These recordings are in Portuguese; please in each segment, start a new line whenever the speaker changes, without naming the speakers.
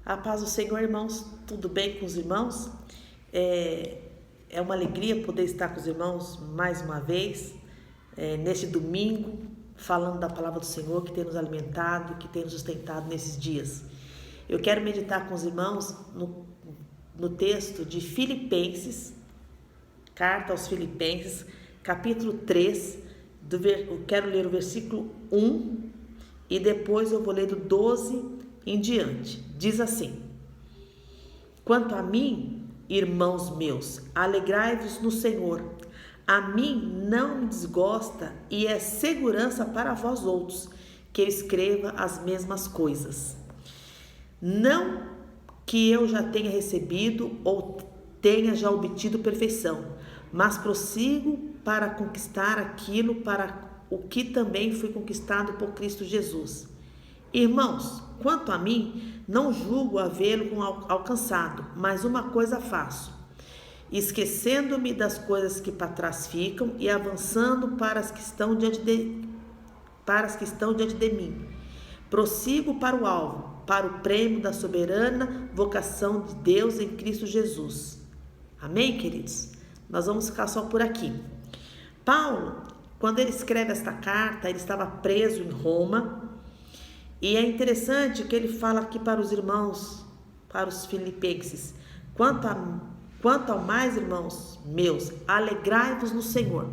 A paz do Senhor, irmãos, tudo bem com os irmãos? É uma alegria poder estar com os irmãos mais uma vez, neste domingo, falando da palavra do Senhor que tem nos alimentado, que tem nos sustentado nesses dias. Eu quero meditar com os irmãos no texto de Filipenses, carta aos Filipenses, capítulo 3, eu quero ler o versículo 1 e depois eu vou ler do 12 em diante. Diz assim: quanto a mim, irmãos meus, alegrai-vos no Senhor. A mim não me desgosta e é segurança para vós outros que eu escreva as mesmas coisas. Não que eu já tenha recebido ou tenha já obtido perfeição, mas prossigo para conquistar aquilo para o que também foi conquistado por Cristo Jesus. Irmãos, quanto a mim, não julgo havê-lo alcançado, mas uma coisa faço, esquecendo-me das coisas que para trás ficam e avançando para as que estão diante de mim. Prossigo para o alvo, para o prêmio da soberana vocação de Deus em Cristo Jesus. Amém, queridos? Nós vamos ficar só por aqui. Paulo, quando ele escreve esta carta, ele estava preso em Roma. E é interessante que ele fala aqui para os irmãos, para os filipenses: quanto ao mais, irmãos meus, alegrai-vos no Senhor.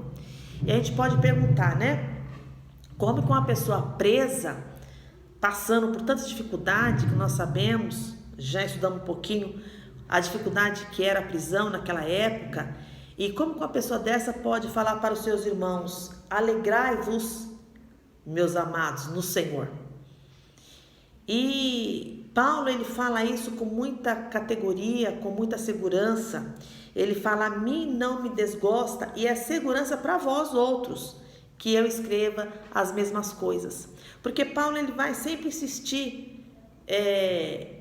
E a gente pode perguntar, né? Como que uma pessoa presa, passando por tanta dificuldade, que nós sabemos, já estudamos um pouquinho a dificuldade que era a prisão naquela época, e como que uma pessoa dessa pode falar para os seus irmãos: alegrai-vos, meus amados, no Senhor? E Paulo, ele fala isso com muita categoria, com muita segurança. Ele fala: a mim não me desgosta e é segurança para vós outros que eu escreva as mesmas coisas. Porque Paulo, ele vai sempre insistir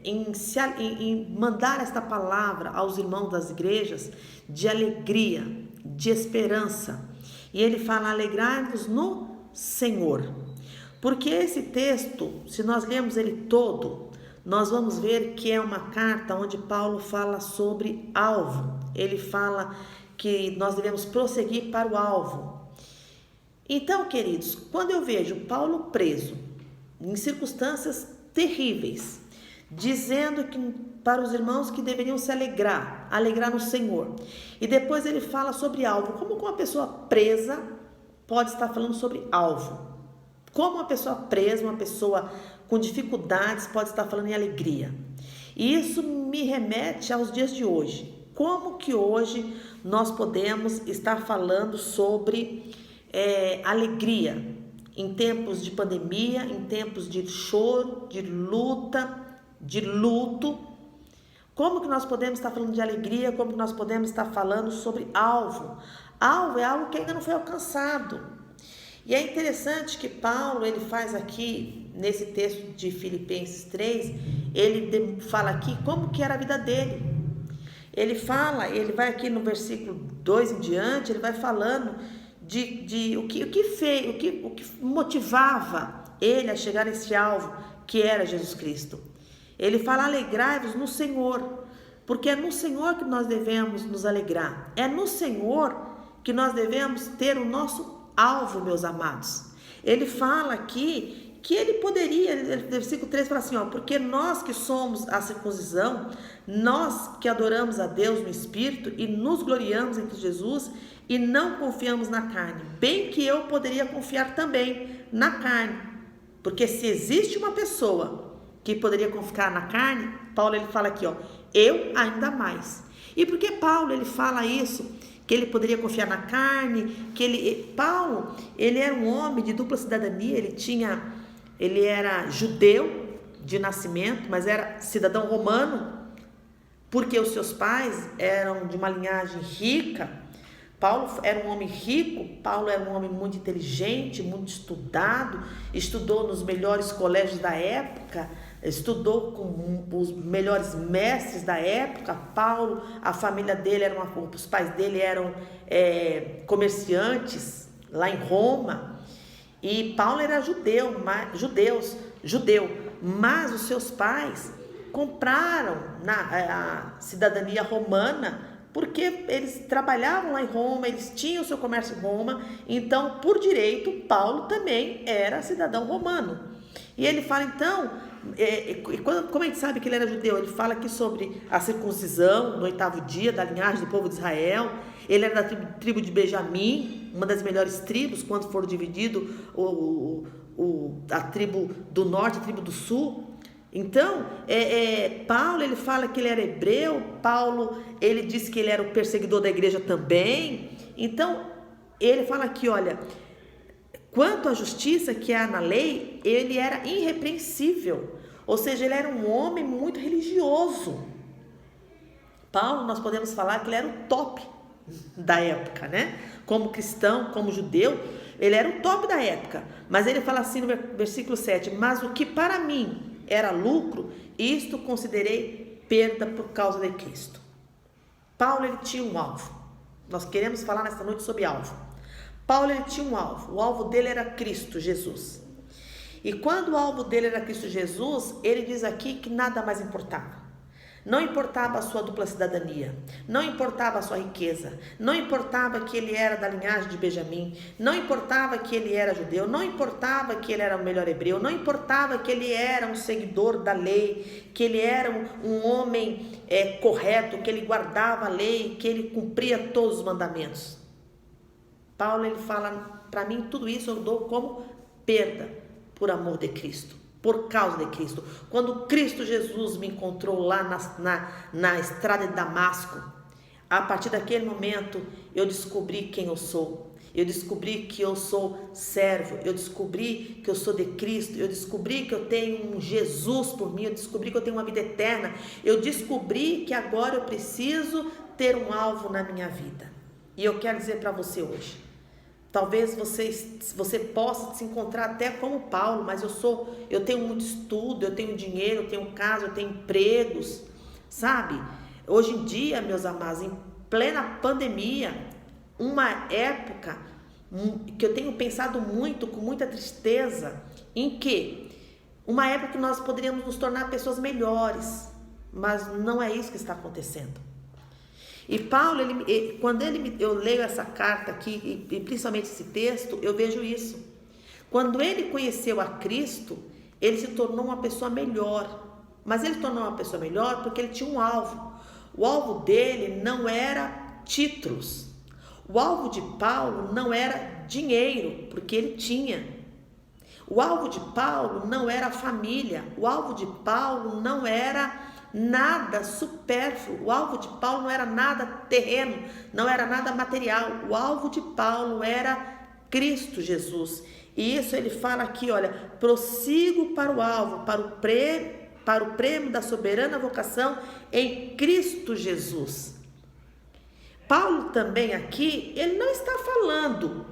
em mandar esta palavra aos irmãos das igrejas de alegria, de esperança. E ele fala: alegrai-vos no Senhor. Porque esse texto, se nós lermos ele todo, nós vamos ver que é uma carta onde Paulo fala sobre alvo. Ele fala que nós devemos prosseguir para o alvo. Então, queridos, quando eu vejo Paulo preso, em circunstâncias terríveis, dizendo que para os irmãos que deveriam se alegrar no Senhor, e depois ele fala sobre alvo, como uma pessoa presa pode estar falando sobre alvo? Como uma pessoa presa, uma pessoa com dificuldades pode estar falando em alegria? E isso me remete aos dias de hoje. Como que hoje nós podemos estar falando sobre alegria em tempos de pandemia, em tempos de choro, de luta, de luto? Como que nós podemos estar falando de alegria? Como que nós podemos estar falando sobre alvo? Alvo é algo que ainda não foi alcançado. E é interessante que Paulo, ele faz aqui, nesse texto de Filipenses 3, ele fala aqui como que era a vida dele. Ele vai aqui no versículo 2 em diante, ele vai falando de o que motivava ele a chegar nesse alvo, que era Jesus Cristo. Ele fala: alegrai-vos no Senhor, porque é no Senhor que nós devemos nos alegrar. É no Senhor que nós devemos ter o nosso alvo, meus amados. Ele fala aqui que ele poderia, versículo 3 fala assim: porque nós que somos a circuncisão, nós que adoramos a Deus no Espírito e nos gloriamos em Cristo Jesus e não confiamos na carne, bem que eu poderia confiar também na carne, porque se existe uma pessoa que poderia confiar na carne, Paulo, ele fala aqui, eu ainda mais. E por que Paulo, ele fala isso? Que ele poderia confiar na carne, Paulo, ele era um homem de dupla cidadania, ele era judeu de nascimento, mas era cidadão romano, porque os seus pais eram de uma linhagem rica. Paulo era um homem rico, Paulo era um homem muito inteligente, muito estudado, estudou nos melhores colégios da época, estudou com os melhores mestres da época. Paulo, a família dele, os pais dele eram comerciantes lá em Roma, e Paulo era judeu, mas os seus pais compraram a cidadania romana, porque eles trabalhavam lá em Roma, eles tinham seu comércio em Roma, então, por direito, Paulo também era cidadão romano. E ele fala, então, como a gente sabe que ele era judeu, ele fala aqui sobre a circuncisão no 8º dia da linhagem do povo de Israel. Ele era da tribo de Benjamim, uma das melhores tribos, quando for dividido a tribo do norte, a tribo do sul. Então, Paulo, ele fala que ele era hebreu. Paulo, ele diz que ele era o perseguidor da igreja também. Então, ele fala aqui, olha, quanto à justiça que há na lei, ele era irrepreensível. Ou seja, ele era um homem muito religioso. Paulo, nós podemos falar que ele era o top da época, né? Como cristão, como judeu, ele era o top da época. Mas ele fala assim no versículo 7, mas o que para mim era lucro, isto considerei perda por causa de Cristo. Paulo, ele tinha um alvo. Nós queremos falar nesta noite sobre alvo. Paulo, ele tinha um alvo. O alvo dele era Cristo Jesus. E quando o alvo dele era Cristo Jesus, ele diz aqui que nada mais importava. Não importava a sua dupla cidadania, não importava a sua riqueza, não importava que ele era da linhagem de Benjamim, não importava que ele era judeu, não importava que ele era o melhor hebreu, não importava que ele era um seguidor da lei, que ele era um homem correto, que ele guardava a lei, que ele cumpria todos os mandamentos. Paulo, ele fala, para mim tudo isso eu dou como perda por amor de Cristo. Por causa de Cristo. Quando Cristo Jesus me encontrou lá na estrada de Damasco, a partir daquele momento eu descobri quem eu sou. Eu descobri que eu sou servo. Eu descobri que eu sou de Cristo. Eu descobri que eu tenho um Jesus por mim. Eu descobri que eu tenho uma vida eterna. Eu descobri que agora eu preciso ter um alvo na minha vida. E eu quero dizer para você hoje, talvez você possa se encontrar até como Paulo, mas eu tenho muito estudo, eu tenho dinheiro, eu tenho casa, eu tenho empregos, sabe? Hoje em dia, meus amados, em plena pandemia, uma época que eu tenho pensado muito, com muita tristeza, em que uma época que nós poderíamos nos tornar pessoas melhores, mas não é isso que está acontecendo. E Paulo, quando eu leio essa carta aqui, e principalmente esse texto, eu vejo isso. Quando ele conheceu a Cristo, ele se tornou uma pessoa melhor. Mas ele se tornou uma pessoa melhor porque ele tinha um alvo. O alvo dele não era títulos. O alvo de Paulo não era dinheiro, porque ele tinha. O alvo de Paulo não era família. O alvo de Paulo não era nada supérfluo. O alvo de Paulo não era nada terreno, não era nada material. O alvo de Paulo era Cristo Jesus. E isso ele fala aqui, olha, prossigo para o alvo, para o prêmio da soberana vocação em Cristo Jesus. Paulo também aqui, ele não está falando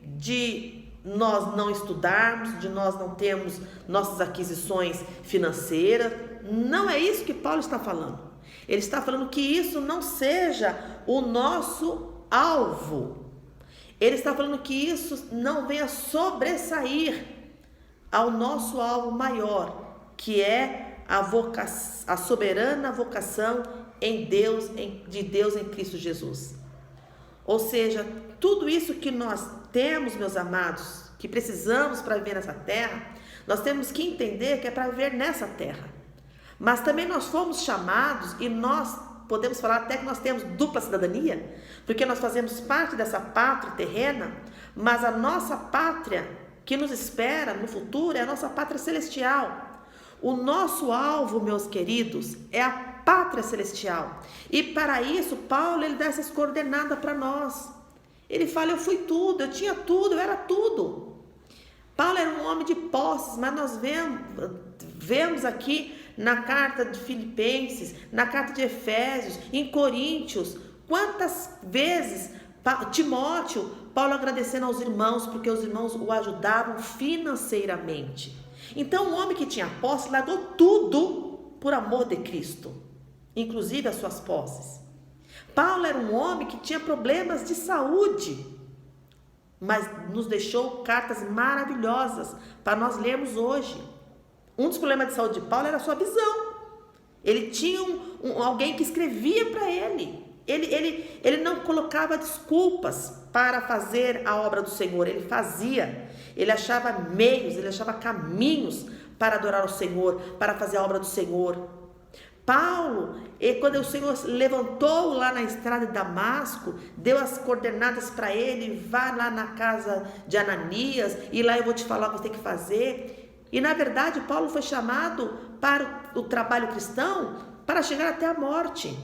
de nós não estudarmos, de nós não termos nossas aquisições financeiras. Não é isso que Paulo está falando. Ele está falando que isso não seja o nosso alvo. Ele está falando que isso não venha sobressair ao nosso alvo maior, que é a soberana vocação de Deus em Cristo Jesus. Ou seja, tudo isso que nós temos, meus amados, que precisamos para viver nessa terra, nós temos que entender que é para viver nessa terra. Mas também nós fomos chamados, e nós podemos falar até que nós temos dupla cidadania, porque nós fazemos parte dessa pátria terrena, mas a nossa pátria que nos espera no futuro é a nossa pátria celestial. O nosso alvo, meus queridos, é a pátria celestial. E para isso, Paulo, ele dá essas coordenadas para nós. Ele fala, eu fui tudo, eu tinha tudo, eu era tudo. Paulo era um homem de posses, mas nós vemos aqui na carta de Filipenses, na carta de Efésios, em Coríntios, quantas vezes Timóteo, Paulo agradecendo aos irmãos, porque os irmãos o ajudavam financeiramente. Então, o homem que tinha posse largou tudo por amor de Cristo, inclusive as suas posses. Paulo era um homem que tinha problemas de saúde, mas nos deixou cartas maravilhosas para nós lermos hoje. Um dos problemas de saúde de Paulo era a sua visão. Ele tinha alguém que escrevia para ele. Ele não colocava desculpas para fazer a obra do Senhor. Ele fazia. Ele achava meios, ele achava caminhos para adorar o Senhor, para fazer a obra do Senhor. Paulo, quando o Senhor levantou lá na estrada de Damasco, deu as coordenadas para ele: vá lá na casa de Ananias, e lá eu vou te falar o que você tem que fazer. E na verdade Paulo foi chamado para o trabalho cristão para chegar até a morte.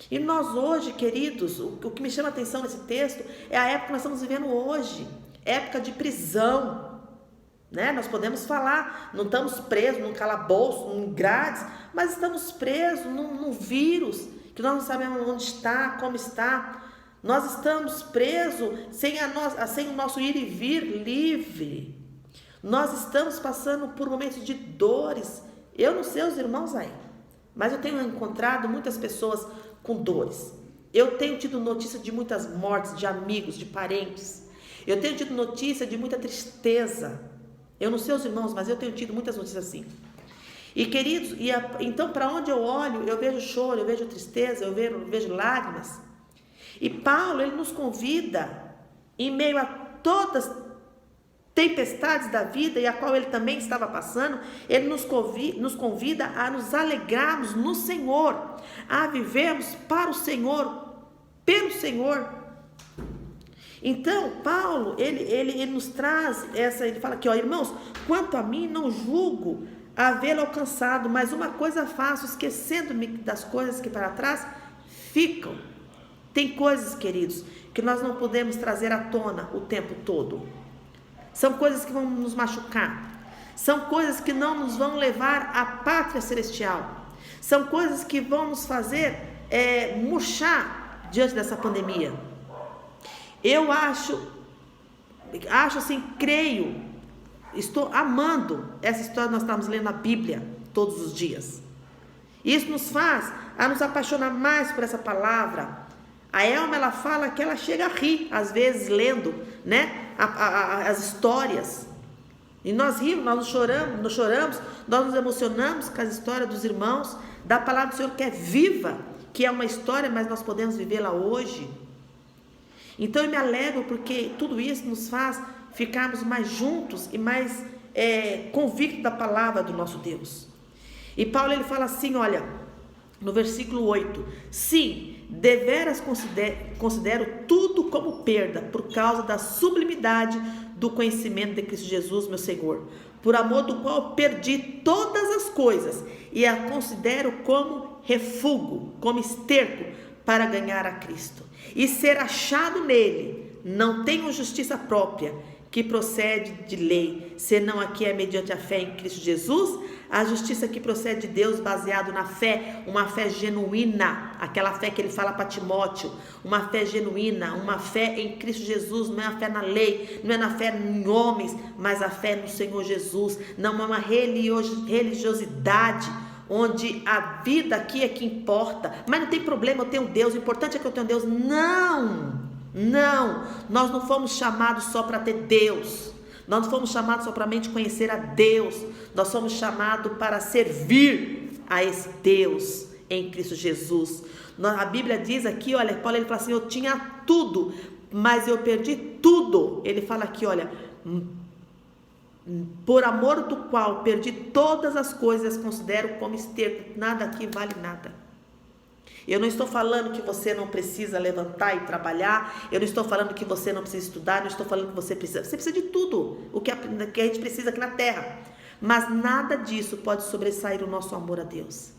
E nós hoje, queridos, o que me chama a atenção nesse texto é a época que nós estamos vivendo hoje, época de prisão, né? Nós podemos falar, não estamos presos num calabouço, num grades, mas estamos presos num vírus que nós não sabemos onde está, como está. Nós estamos presos sem o nosso ir e vir livre. Nós estamos passando por momentos de dores. Eu não sei os irmãos aí, mas eu tenho encontrado muitas pessoas com dores. Eu tenho tido notícia de muitas mortes, de amigos, de parentes. Eu tenho tido notícia de muita tristeza. Eu não sei os irmãos, mas eu tenho tido muitas notícias assim. E queridos, então para onde eu olho, eu vejo choro, eu vejo tristeza, eu vejo lágrimas. E Paulo, ele nos convida, em meio a todas as tempestades da vida, e a qual ele também estava passando, ele nos convida a nos alegrarmos no Senhor, a vivermos para o Senhor, pelo Senhor. Então, Paulo, ele nos traz ele fala aqui, ó: irmãos, quanto a mim, não julgo havê-lo alcançado, mas uma coisa faço, esquecendo-me das coisas que para trás ficam. Tem coisas, queridos, que nós não podemos trazer à tona o tempo todo. São coisas que vão nos machucar. São coisas que não nos vão levar à pátria celestial. São coisas que vão nos fazer murchar diante dessa pandemia. Eu acho assim, creio, estou amando essa história que nós estamos lendo na Bíblia todos os dias. Isso nos faz a nos apaixonar mais por essa palavra. A Elma, ela fala que ela chega a rir, às vezes, lendo, né, as histórias. E nós rimos, nós choramos, nós nos emocionamos com as histórias dos irmãos, da palavra do Senhor que é viva, que é uma história, mas nós podemos vivê-la hoje. Então eu me alegro porque tudo isso nos faz ficarmos mais juntos e mais convictos da palavra do nosso Deus. E Paulo, ele fala assim, olha, no versículo 8: sim, deveras considero tudo como perda, por causa da sublimidade do conhecimento de Cristo Jesus, meu Senhor, por amor do qual perdi todas as coisas, e a considero como refúgio, como esterco, para ganhar a Cristo, e ser achado nele. Não tenho justiça própria, que procede de lei, senão a que é mediante a fé em Cristo Jesus, a justiça que procede de Deus, baseado na fé, uma fé genuína, aquela fé que ele fala para Timóteo, uma fé genuína, uma fé em Cristo Jesus. Não é a fé na lei, não é na fé em homens, mas a fé no Senhor Jesus. Não é uma religiosidade onde a vida aqui é que importa, mas não tem problema, eu tenho Deus, o importante é que eu tenho Deus. Não, nós não fomos chamados só para ter Deus, nós não fomos chamados só para conhecer a Deus, nós somos chamados para servir a esse Deus em Cristo Jesus. A Bíblia diz aqui, olha, Paulo, ele fala assim: eu tinha tudo, mas eu perdi tudo. Ele fala aqui, olha, por amor do qual perdi todas as coisas, considero como esterco, nada aqui vale nada. Eu não estou falando que você não precisa levantar e trabalhar, eu não estou falando que você não precisa estudar, eu não estou falando que você precisa de tudo o que a gente precisa aqui na terra, mas nada disso pode sobressair o nosso amor a Deus.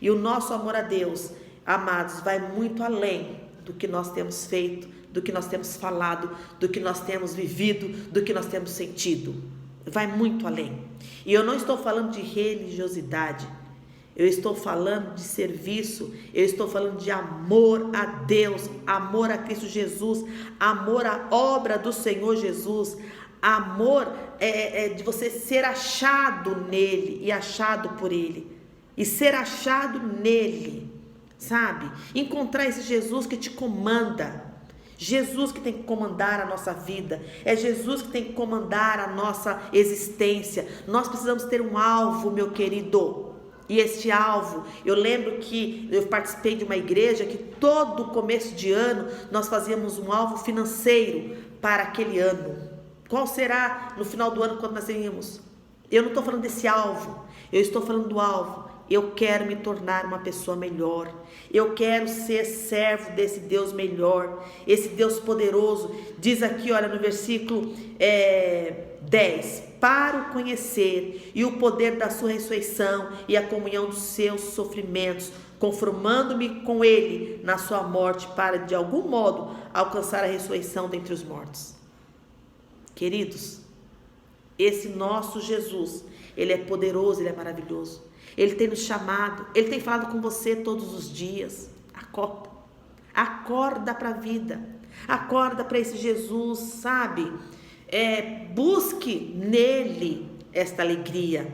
E o nosso amor a Deus, amados, vai muito além do que nós temos feito, do que nós temos falado, do que nós temos vivido, do que nós temos sentido. Vai muito além. E eu não estou falando de religiosidade, eu estou falando de serviço, eu estou falando de amor a Deus, amor a Cristo Jesus, amor à obra do Senhor Jesus, amor de você ser achado nele e achado por ele, e ser achado nele, sabe? Encontrar esse Jesus que te comanda, Jesus que tem que comandar a nossa vida, é Jesus que tem que comandar a nossa existência. Nós precisamos ter um alvo, meu querido, E este alvo, eu lembro que eu participei de uma igreja que todo começo de ano nós fazíamos um alvo financeiro para aquele ano. Qual será no final do ano quando nós iríamos? Eu não estou falando desse alvo, eu estou falando do alvo. Eu quero me tornar uma pessoa melhor. Eu quero ser servo desse Deus melhor, esse Deus poderoso. Diz aqui, olha, no versículo 10: para o conhecer e o poder da sua ressurreição e a comunhão dos seus sofrimentos, conformando-me com ele na sua morte, para de algum modo alcançar a ressurreição dentre os mortos. Queridos, esse nosso Jesus, ele é poderoso, ele é maravilhoso. Ele tem nos chamado, ele tem falado com você todos os dias. Acorda para a vida, acorda para esse Jesus, sabe? Busque nele esta alegria.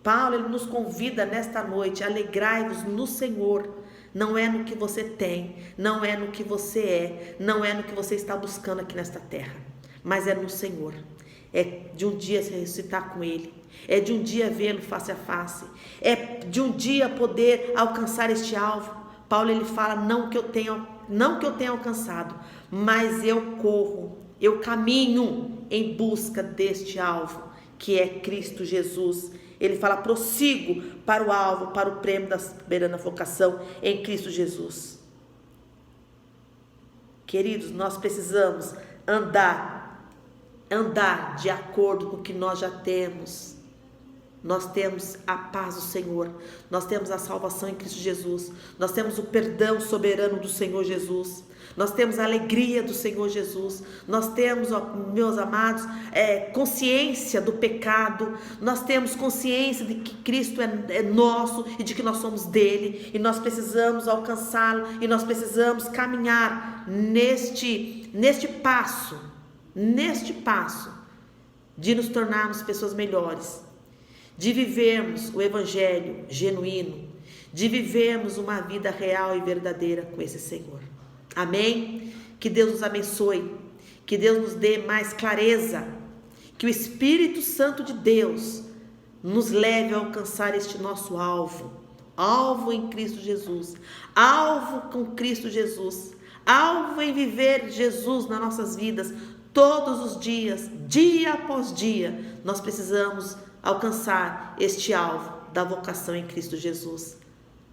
Paulo, ele nos convida nesta noite: alegrai-vos no Senhor. Não é no que você tem, não é no que você é, não é no que você está buscando aqui nesta terra, mas é no Senhor. É de um dia se ressuscitar com ele, é de um dia vê-lo face a face, é de um dia poder alcançar este alvo. Paulo, ele fala: não que eu tenha alcançado, mas eu corro, eu caminho em busca deste alvo, que é Cristo Jesus. Ele fala: prossigo para o alvo, para o prêmio da soberana vocação em Cristo Jesus. Queridos, nós precisamos andar de acordo com o que nós já temos. Nós temos a paz do Senhor, nós temos a salvação em Cristo Jesus, nós temos o perdão soberano do Senhor Jesus, nós temos a alegria do Senhor Jesus, nós temos, ó, meus amados, consciência do pecado, nós temos consciência de que Cristo é nosso e de que nós somos dele, e nós precisamos alcançá-lo, e nós precisamos caminhar neste passo de nos tornarmos pessoas melhores, de vivermos o evangelho genuíno, de vivermos uma vida real e verdadeira com esse Senhor. Amém? Que Deus nos abençoe, que Deus nos dê mais clareza, que o Espírito Santo de Deus nos leve a alcançar este nosso alvo em Cristo Jesus, alvo com Cristo Jesus, alvo em viver Jesus nas nossas vidas todos os dias, dia após dia. Nós precisamos alcançar este alvo da vocação em Cristo Jesus.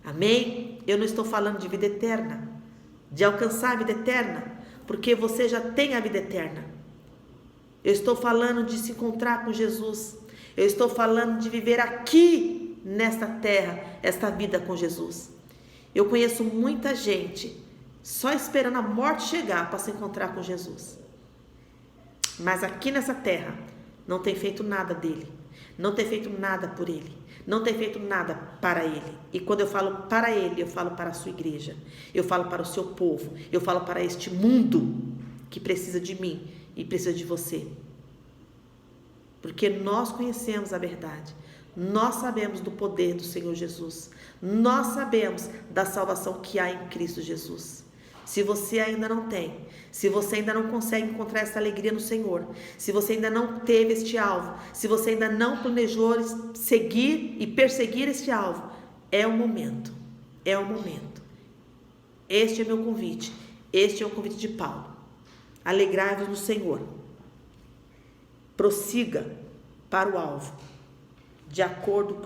Amém? Eu não estou falando de vida eterna, de alcançar a vida eterna, porque você já tem a vida eterna. Eu estou falando de se encontrar com Jesus. Eu estou falando de viver aqui nesta terra esta vida com Jesus. Eu conheço muita gente só esperando a morte chegar para se encontrar com Jesus, mas aqui nessa terra não tem feito nada dele, não tem feito nada por ele, não tem feito nada para ele. E quando eu falo para ele, eu falo para a sua igreja, eu falo para o seu povo, eu falo para este mundo que precisa de mim e precisa de você, porque nós conhecemos a verdade, nós sabemos do poder do Senhor Jesus, nós sabemos da salvação que há em Cristo Jesus. Se você ainda não tem, se você ainda não consegue encontrar essa alegria no Senhor, se você ainda não teve este alvo, se você ainda não planejou seguir e perseguir este alvo, é o momento, é o momento. Este é meu convite, este é o convite de Paulo. Alegrai-vos no Senhor, prossiga para o alvo, de acordo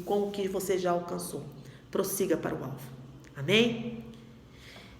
com o que você já alcançou, prossiga para o alvo. Amém?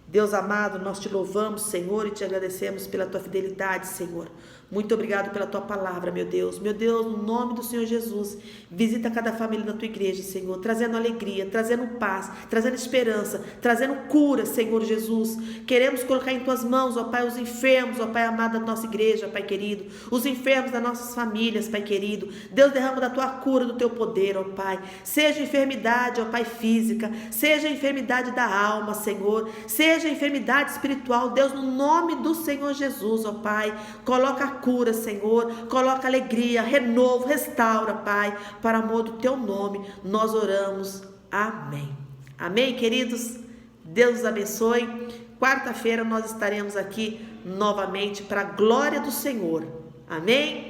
Deus amado, nós te louvamos, Senhor, e te agradecemos pela tua fidelidade, Senhor. Muito obrigado pela tua palavra, meu Deus. Meu Deus, no nome do Senhor Jesus, visita cada família da tua igreja, Senhor, trazendo alegria, trazendo paz, trazendo esperança, trazendo cura, Senhor Jesus. Queremos colocar em tuas mãos, ó Pai, os enfermos, ó Pai amado da nossa igreja, Pai querido, os enfermos das nossas famílias, Pai querido. Deus, derrama da tua cura, do teu poder, ó Pai. Seja enfermidade, ó Pai, física, seja enfermidade da alma, Senhor, seja enfermidade espiritual, Deus, no nome do Senhor Jesus, ó Pai, coloca a cura, Senhor, coloca alegria, renovo, restaura, Pai, para amor do teu nome, nós oramos, amém. Amém, queridos? Deus os abençoe. Quarta-feira nós estaremos aqui novamente para a glória do Senhor, amém?